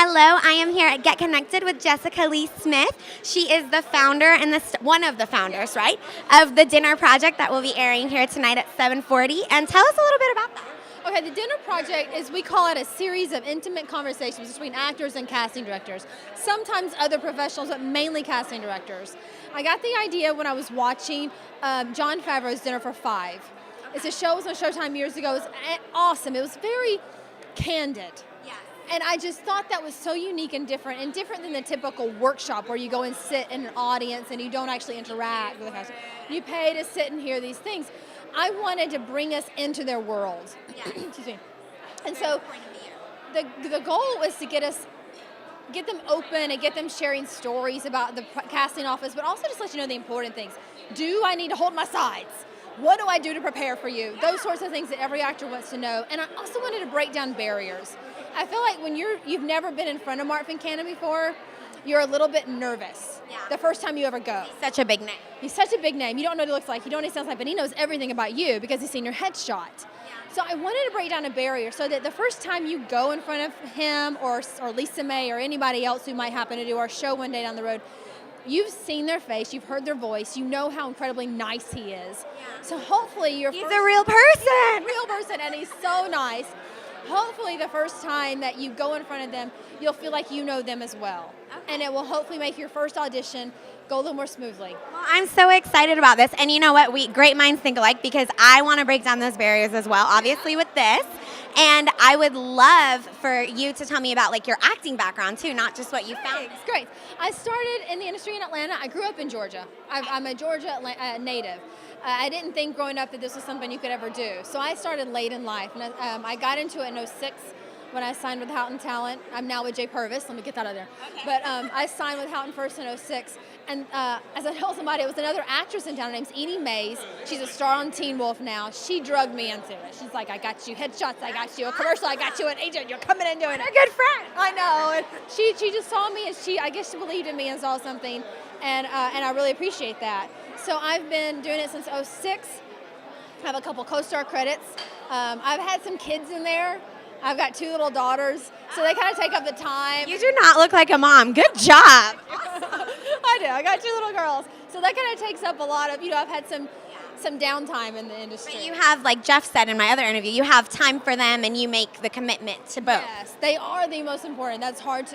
Hello, I am here at Get Connected with Jessica Leigh Smith. She is the founder and one of the founders, right, of the Dinner Project that will be airing here tonight at 7:40. And tell us a little bit about that. Okay, the Dinner Project is, we call it a series of intimate conversations between actors and casting directors. Sometimes other professionals, but mainly casting directors. I got the idea when I was watching Jon Favreau's Dinner for Five. It's a show that was on Showtime years ago. It was awesome. It was very candid. And I just thought that was so unique and different than the typical workshop where you go and sit in an audience and you don't actually interact with the cast. You pay to sit and hear these things. I wanted to bring us into their world. Excuse me. And so the goal was to get them open and get them sharing stories about the casting office, but also just let you know the important things. Do I need to hold my sides? What do I do to prepare for you? Those sorts of things that every actor wants to know. And I also wanted to break down barriers. I feel like when you've never been in front of Mark Cannon before, you're a little bit nervous the first time you ever go. He's such a big name. He's such a big name. You don't know what he looks like, you don't know what he sounds like, but he knows everything about you because he's seen your headshot. So I wanted to break down a barrier so that the first time you go in front of him or Lisa May or anybody else who might happen to do our show one day down the road, you've seen their face, you've heard their voice, you know how incredibly nice he is. So hopefully he's a real person. Real person, and he's so nice. Hopefully the first time that you go in front of them, you'll feel like you know them as well. Okay. And it will hopefully make your first audition go a little more smoothly. Well, I'm so excited about this. And you know what? Great minds think alike, because I want to break down those barriers as well, obviously with this. And I would love for you to tell me about like your acting background too, not just what you found. Great. I started in the industry in Atlanta. I grew up in Georgia. I'm a Georgia native. I didn't think growing up that this was something you could ever do. So I started late in life. And I got into it in 06 when I signed with Houghton Talent. I'm now with JPervis. Let me get that out of there. Okay. But I signed with Houghton first in 06. And as I told somebody, it was another actress in town. Her name's Edie Mays. She's a star on Teen Wolf now. She drugged me into it. She's like, I got you headshots. I got you a commercial. I got you an agent. You're coming and doing it. A good friend. I know. And she just saw me, and I guess she believed in me and saw something. And I really appreciate that. So I've been doing it since 06. I have a couple co-star credits. I've had some kids in there. I've got 2 little daughters, so they kind of take up the time. You do not look like a mom. Good job. I do. I got 2 little girls, so that kind of takes up a lot of, I've had some downtime in the industry. But you have, like Jeff said in my other interview, you have time for them and you make the commitment to both. Yes, they are the most important. It's hard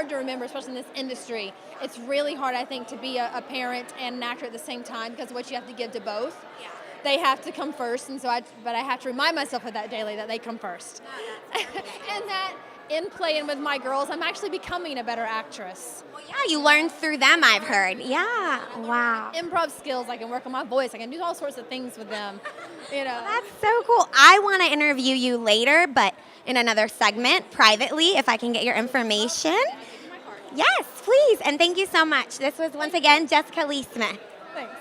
to remember, especially in this industry. It's really hard, I think, to be a parent and an actor at the same time because of what you have to give to both. Yeah. They have to come first, and but I have to remind myself of that daily, that they come first. And that in playing with my girls, I'm actually becoming a better actress. Well, yeah, you learn through them, I've heard. Yeah, wow. Improv skills, I can work on my voice, I can do all sorts of things with them. That's so cool. I want to interview you later, but in another segment, privately, if I can get your information. Yes, please, and thank you so much. This was, once again, Jessica Leigh Smith. Thanks.